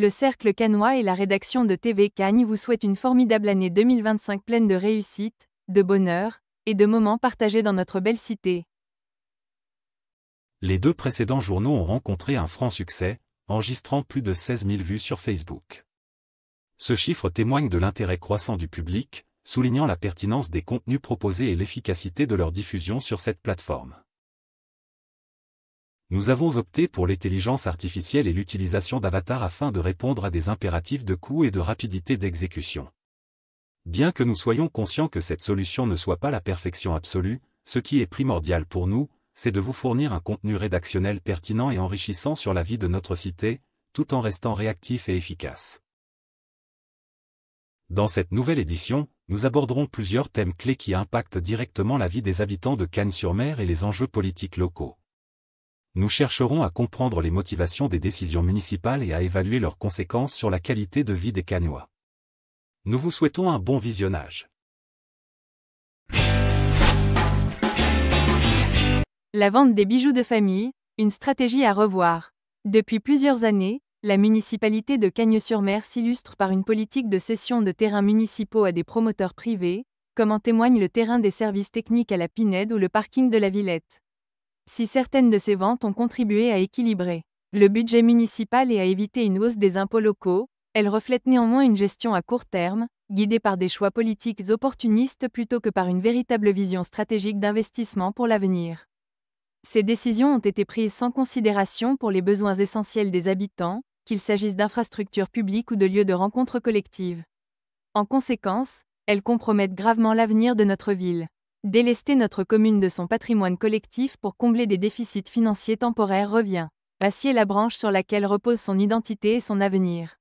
Le Cercle Cannois et la rédaction de TV Cagnes vous souhaitent une formidable année 2025 pleine de réussite, de bonheur, et de moments partagés dans notre belle cité. Les 2 précédents journaux ont rencontré un franc succès, enregistrant plus de 16 000 vues sur Facebook. Ce chiffre témoigne de l'intérêt croissant du public, soulignant la pertinence des contenus proposés et l'efficacité de leur diffusion sur cette plateforme. Nous avons opté pour l'intelligence artificielle et l'utilisation d'avatars afin de répondre à des impératifs de coût et de rapidité d'exécution. Bien que nous soyons conscients que cette solution ne soit pas la perfection absolue, ce qui est primordial pour nous, c'est de vous fournir un contenu rédactionnel pertinent et enrichissant sur la vie de notre cité, tout en restant réactif et efficace. Dans cette nouvelle édition, nous aborderons plusieurs thèmes clés qui impactent directement la vie des habitants de Cagnes-sur-Mer et les enjeux politiques locaux. Nous chercherons à comprendre les motivations des décisions municipales et à évaluer leurs conséquences sur la qualité de vie des Cagnois. Nous vous souhaitons un bon visionnage. La vente des bijoux de famille, une stratégie à revoir. Depuis plusieurs années, la municipalité de Cagnes-sur-Mer s'illustre par une politique de cession de terrains municipaux à des promoteurs privés, comme en témoigne le terrain des services techniques à la Pinède ou le parking de la Villette. Si certaines de ces ventes ont contribué à équilibrer le budget municipal et à éviter une hausse des impôts locaux, elles reflètent néanmoins une gestion à court terme, guidée par des choix politiques opportunistes plutôt que par une véritable vision stratégique d'investissement pour l'avenir. Ces décisions ont été prises sans considération pour les besoins essentiels des habitants, qu'il s'agisse d'infrastructures publiques ou de lieux de rencontres collectives. En conséquence, elles compromettent gravement l'avenir de notre ville. Délester notre commune de son patrimoine collectif pour combler des déficits financiers temporaires revient à scier la branche sur laquelle repose son identité et son avenir.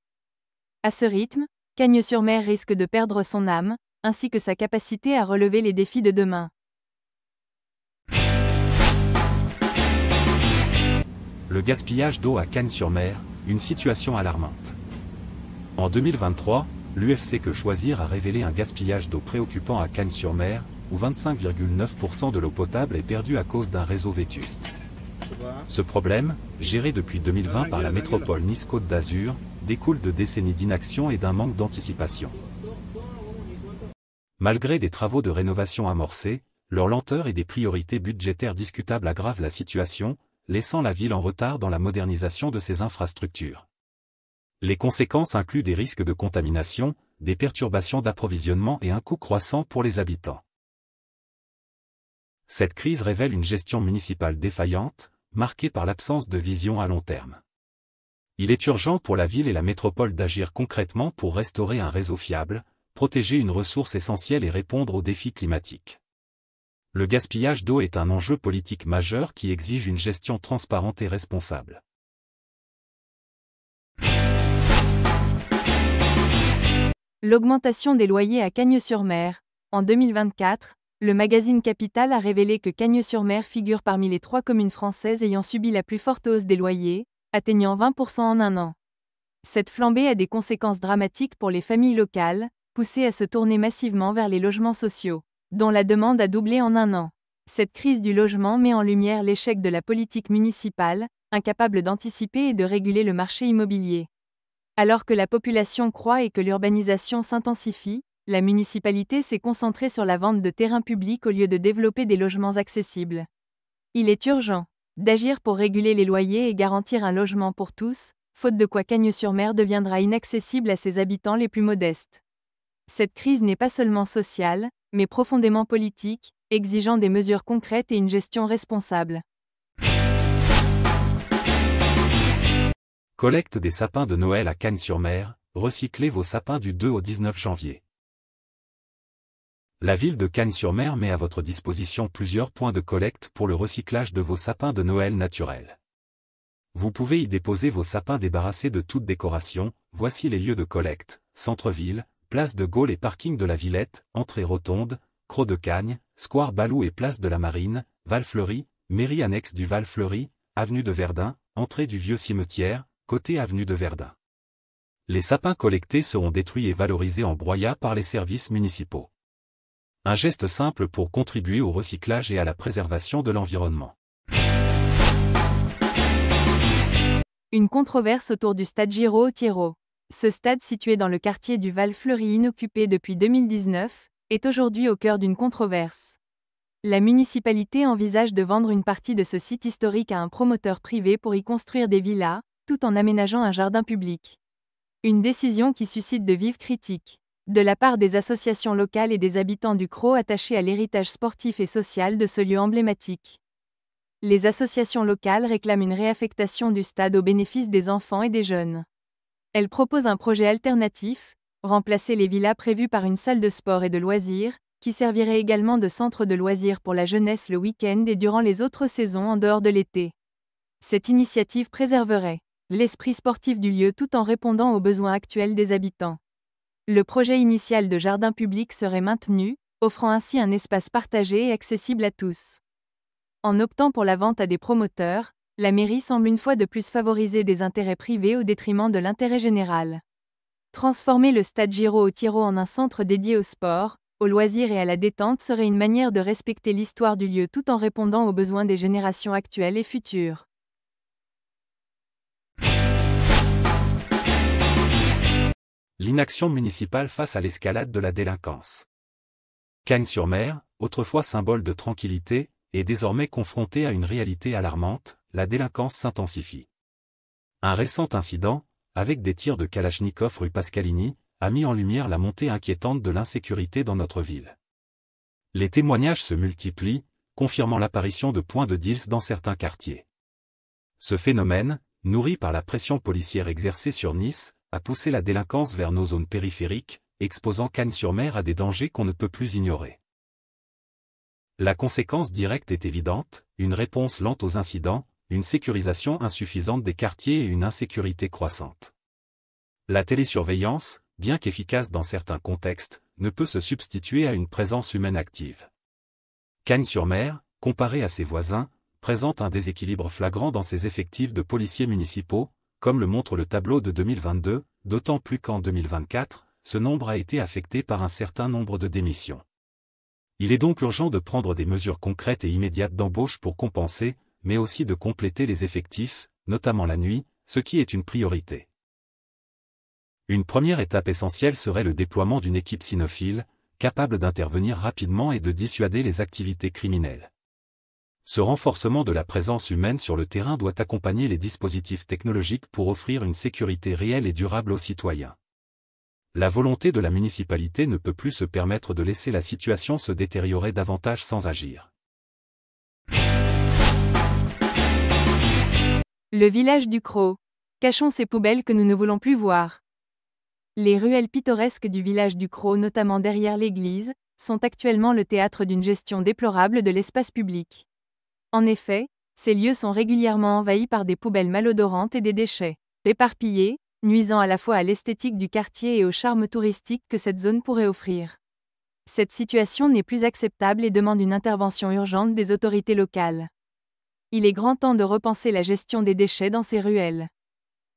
À ce rythme, Cagnes-sur-Mer risque de perdre son âme, ainsi que sa capacité à relever les défis de demain. Le gaspillage d'eau à Cagnes-sur-Mer, une situation alarmante. En 2023, l'UFC Que Choisir a révélé un gaspillage d'eau préoccupant à Cagnes-sur-Mer, où 25,9% de l'eau potable est perdue à cause d'un réseau vétuste. Ce problème, géré depuis 2020 par la métropole Nice-Côte d'Azur, découle de décennies d'inaction et d'un manque d'anticipation. Malgré des travaux de rénovation amorcés, leur lenteur et des priorités budgétaires discutables aggravent la situation, laissant la ville en retard dans la modernisation de ses infrastructures. Les conséquences incluent des risques de contamination, des perturbations d'approvisionnement et un coût croissant pour les habitants. Cette crise révèle une gestion municipale défaillante, marquée par l'absence de vision à long terme. Il est urgent pour la ville et la métropole d'agir concrètement pour restaurer un réseau fiable, protéger une ressource essentielle et répondre aux défis climatiques. Le gaspillage d'eau est un enjeu politique majeur qui exige une gestion transparente et responsable. L'augmentation des loyers à Cagnes-sur-Mer. En 2024, le magazine Capital a révélé que Cagnes-sur-Mer figure parmi les 3 communes françaises ayant subi la plus forte hausse des loyers, atteignant 20% en un an. Cette flambée a des conséquences dramatiques pour les familles locales, poussées à se tourner massivement vers les logements sociaux, dont la demande a doublé en un an. Cette crise du logement met en lumière l'échec de la politique municipale, incapable d'anticiper et de réguler le marché immobilier. Alors que la population croît et que l'urbanisation s'intensifie, la municipalité s'est concentrée sur la vente de terrains publics au lieu de développer des logements accessibles. Il est urgent d'agir pour réguler les loyers et garantir un logement pour tous, faute de quoi Cagnes-sur-Mer deviendra inaccessible à ses habitants les plus modestes. Cette crise n'est pas seulement sociale, mais profondément politique, exigeant des mesures concrètes et une gestion responsable. Collecte des sapins de Noël à Cagnes-sur-Mer, recyclez vos sapins du 2 au 19 janvier. La ville de Cagnes-sur-Mer met à votre disposition plusieurs points de collecte pour le recyclage de vos sapins de Noël naturels. Vous pouvez y déposer vos sapins débarrassés de toute décoration. Voici les lieux de collecte: centre-ville, place de Gaulle et parking de la Villette, entrée Rotonde, Crau de Cagnes, square Balou et place de la Marine, Val-Fleury, mairie annexe du Val-Fleury, avenue de Verdun, entrée du vieux cimetière, côté avenue de Verdun. Les sapins collectés seront détruits et valorisés en broyat par les services municipaux. Un geste simple pour contribuer au recyclage et à la préservation de l'environnement. Une controverse autour du stade Giraud au Thiéraut. Ce stade situé dans le quartier du Val-Fleury inoccupé depuis 2019, est aujourd'hui au cœur d'une controverse. La municipalité envisage de vendre une partie de ce site historique à un promoteur privé pour y construire des villas, tout en aménageant un jardin public. Une décision qui suscite de vives critiques de la part des associations locales et des habitants du Crau attachés à l'héritage sportif et social de ce lieu emblématique. Les associations locales réclament une réaffectation du stade au bénéfice des enfants et des jeunes. Elles proposent un projet alternatif, remplacer les villas prévues par une salle de sport et de loisirs, qui servirait également de centre de loisirs pour la jeunesse le week-end et durant les autres saisons en dehors de l'été. Cette initiative préserverait l'esprit sportif du lieu tout en répondant aux besoins actuels des habitants. Le projet initial de jardin public serait maintenu, offrant ainsi un espace partagé et accessible à tous. En optant pour la vente à des promoteurs, la mairie semble une fois de plus favoriser des intérêts privés au détriment de l'intérêt général. Transformer le stade Giraud au Thiéraut en un centre dédié au sport, aux loisirs et à la détente serait une manière de respecter l'histoire du lieu tout en répondant aux besoins des générations actuelles et futures. L'inaction municipale face à l'escalade de la délinquance. Cagnes-sur-Mer, autrefois symbole de tranquillité, est désormais confrontée à une réalité alarmante, la délinquance s'intensifie. Un récent incident, avec des tirs de Kalachnikov rue Pascalini, a mis en lumière la montée inquiétante de l'insécurité dans notre ville. Les témoignages se multiplient, confirmant l'apparition de points de deals dans certains quartiers. Ce phénomène, nourri par la pression policière exercée sur Nice, a poussé la délinquance vers nos zones périphériques, exposant Cagnes-sur-Mer à des dangers qu'on ne peut plus ignorer. La conséquence directe est évidente, une réponse lente aux incidents, une sécurisation insuffisante des quartiers et une insécurité croissante. La télésurveillance, bien qu'efficace dans certains contextes, ne peut se substituer à une présence humaine active. Cagnes-sur-Mer, comparé à ses voisins, présente un déséquilibre flagrant dans ses effectifs de policiers municipaux, comme le montre le tableau de 2022, d'autant plus qu'en 2024, ce nombre a été affecté par un certain nombre de démissions. Il est donc urgent de prendre des mesures concrètes et immédiates d'embauche pour compenser, mais aussi de compléter les effectifs, notamment la nuit, ce qui est une priorité. Une première étape essentielle serait le déploiement d'une équipe cynophile, capable d'intervenir rapidement et de dissuader les activités criminelles. Ce renforcement de la présence humaine sur le terrain doit accompagner les dispositifs technologiques pour offrir une sécurité réelle et durable aux citoyens. La volonté de la municipalité ne peut plus se permettre de laisser la situation se détériorer davantage sans agir. Le village du Crau. Cachons ces poubelles que nous ne voulons plus voir. Les ruelles pittoresques du village du Crau, notamment derrière l'église, sont actuellement le théâtre d'une gestion déplorable de l'espace public. En effet, ces lieux sont régulièrement envahis par des poubelles malodorantes et des déchets éparpillés, nuisant à la fois à l'esthétique du quartier et au charme touristique que cette zone pourrait offrir. Cette situation n'est plus acceptable et demande une intervention urgente des autorités locales. Il est grand temps de repenser la gestion des déchets dans ces ruelles.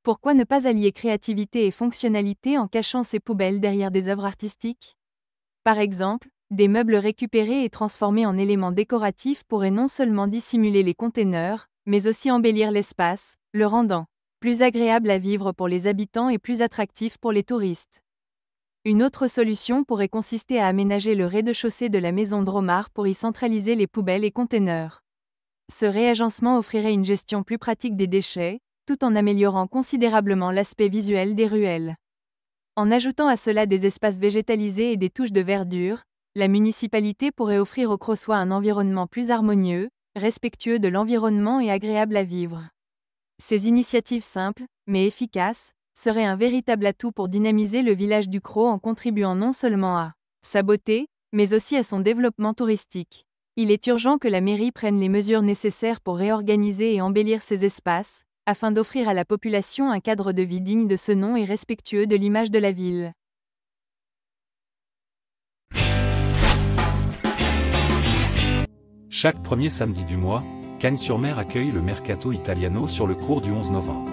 Pourquoi ne pas allier créativité et fonctionnalité en cachant ces poubelles derrière des œuvres artistiques ? Par exemple, des meubles récupérés et transformés en éléments décoratifs pourraient non seulement dissimuler les containers, mais aussi embellir l'espace, le rendant plus agréable à vivre pour les habitants et plus attractif pour les touristes. Une autre solution pourrait consister à aménager le rez-de-chaussée de la maison Dromard pour y centraliser les poubelles et containers. Ce réagencement offrirait une gestion plus pratique des déchets, tout en améliorant considérablement l'aspect visuel des ruelles. En ajoutant à cela des espaces végétalisés et des touches de verdure, la municipalité pourrait offrir aux Crausois un environnement plus harmonieux, respectueux de l'environnement et agréable à vivre. Ces initiatives simples, mais efficaces, seraient un véritable atout pour dynamiser le village du Crau en contribuant non seulement à sa beauté, mais aussi à son développement touristique. Il est urgent que la mairie prenne les mesures nécessaires pour réorganiser et embellir ces espaces, afin d'offrir à la population un cadre de vie digne de ce nom et respectueux de l'image de la ville. Chaque premier samedi du mois, Cagnes-sur-Mer accueille le Mercato Italiano sur le cours du 11 novembre.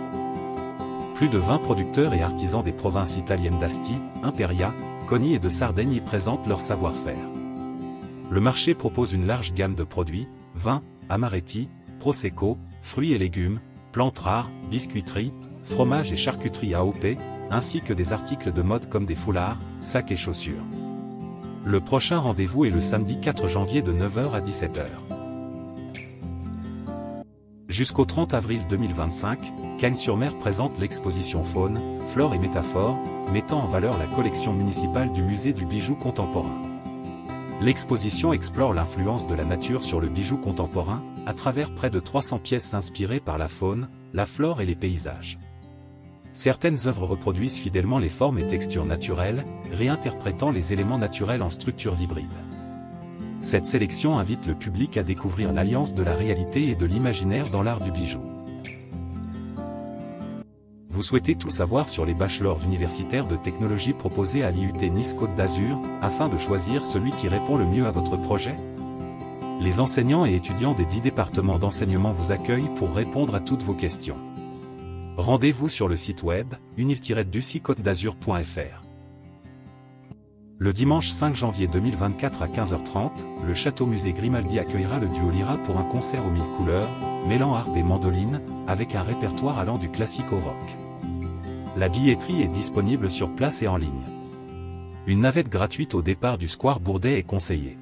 Plus de 20 producteurs et artisans des provinces italiennes d'Asti, Imperia, Coni et de Sardaigne y présentent leur savoir-faire. Le marché propose une large gamme de produits, vins, amaretti, prosecco, fruits et légumes, plantes rares, biscuiterie, fromage et charcuterie AOP, ainsi que des articles de mode comme des foulards, sacs et chaussures. Le prochain rendez-vous est le samedi 4 janvier de 9 h à 17 h. Jusqu'au 30 avril 2025, Cagnes-sur-Mer présente l'exposition Faune, Flore et Métaphore, mettant en valeur la collection municipale du musée du bijou contemporain. L'exposition explore l'influence de la nature sur le bijou contemporain, à travers près de 300 pièces inspirées par la faune, la flore et les paysages. Certaines œuvres reproduisent fidèlement les formes et textures naturelles, réinterprétant les éléments naturels en structures hybrides. Cette sélection invite le public à découvrir l'alliance de la réalité et de l'imaginaire dans l'art du bijou. Vous souhaitez tout savoir sur les bachelors universitaires de technologie proposés à l'IUT Nice Côte d'Azur, afin de choisir celui qui répond le mieux à votre projet? Les enseignants et étudiants des 10 départements d'enseignement vous accueillent pour répondre à toutes vos questions. Rendez-vous sur le site web, unil-du6côtedazur.fr. Le dimanche 5 janvier 2024 à 15 h 30, le Château-Musée Grimaldi accueillera le duo Lyra pour un concert aux 1000 couleurs, mêlant harpe et mandoline, avec un répertoire allant du classique au rock. La billetterie est disponible sur place et en ligne. Une navette gratuite au départ du Square Bourdet est conseillée.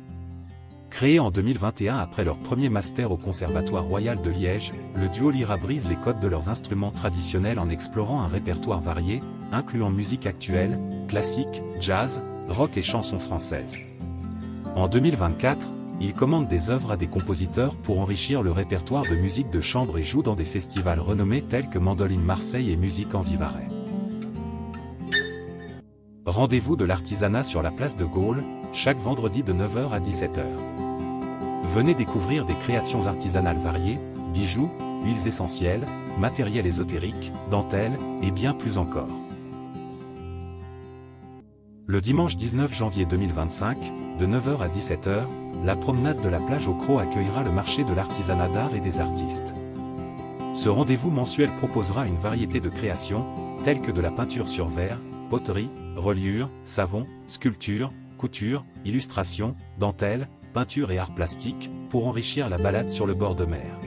Créé en 2021 après leur premier master au Conservatoire Royal de Liège, le duo Lyra brise les codes de leurs instruments traditionnels en explorant un répertoire varié, incluant musique actuelle, classique, jazz, rock et chansons françaises. En 2024, ils commandent des œuvres à des compositeurs pour enrichir le répertoire de musique de chambre et jouent dans des festivals renommés tels que Mandoline Marseille et Musique en Vivarais. Rendez-vous de l'artisanat sur la place de Gaulle, chaque vendredi de 9 h à 17 h. Venez découvrir des créations artisanales variées, bijoux, huiles essentielles, matériel ésotérique, dentelles, et bien plus encore. Le dimanche 19 janvier 2025, de 9 h à 17 h, la promenade de la plage au Crau accueillera le marché de l'artisanat d'art et des artistes. Ce rendez-vous mensuel proposera une variété de créations, telles que de la peinture sur verre, poterie, reliure, savon, sculpture, couture, illustration, dentelle, peinture et art plastique, pour enrichir la balade sur le bord de mer.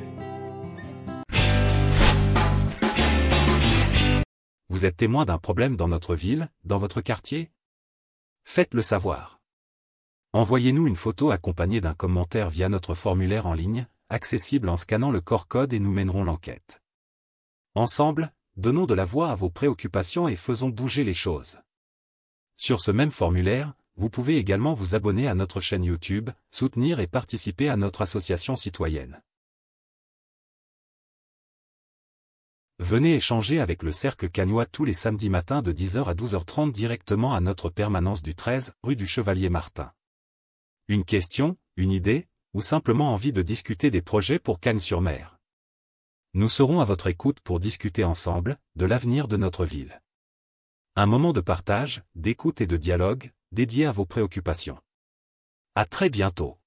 Vous êtes témoin d'un problème dans notre ville, dans votre quartier? Faites-le savoir. Envoyez-nous une photo accompagnée d'un commentaire via notre formulaire en ligne, accessible en scannant le QR-code et nous mènerons l'enquête. Ensemble, donnons de la voix à vos préoccupations et faisons bouger les choses. Sur ce même formulaire, vous pouvez également vous abonner à notre chaîne YouTube, soutenir et participer à notre association citoyenne. Venez échanger avec le Cercle Cagnois tous les samedis matins de 10 h à 12 h 30 directement à notre permanence du 13, rue du Chevalier Martin. Une question, une idée, ou simplement envie de discuter des projets pour Cagnes-sur-Mer? Nous serons à votre écoute pour discuter ensemble de l'avenir de notre ville. Un moment de partage, d'écoute et de dialogue, dédié à vos préoccupations. À très bientôt.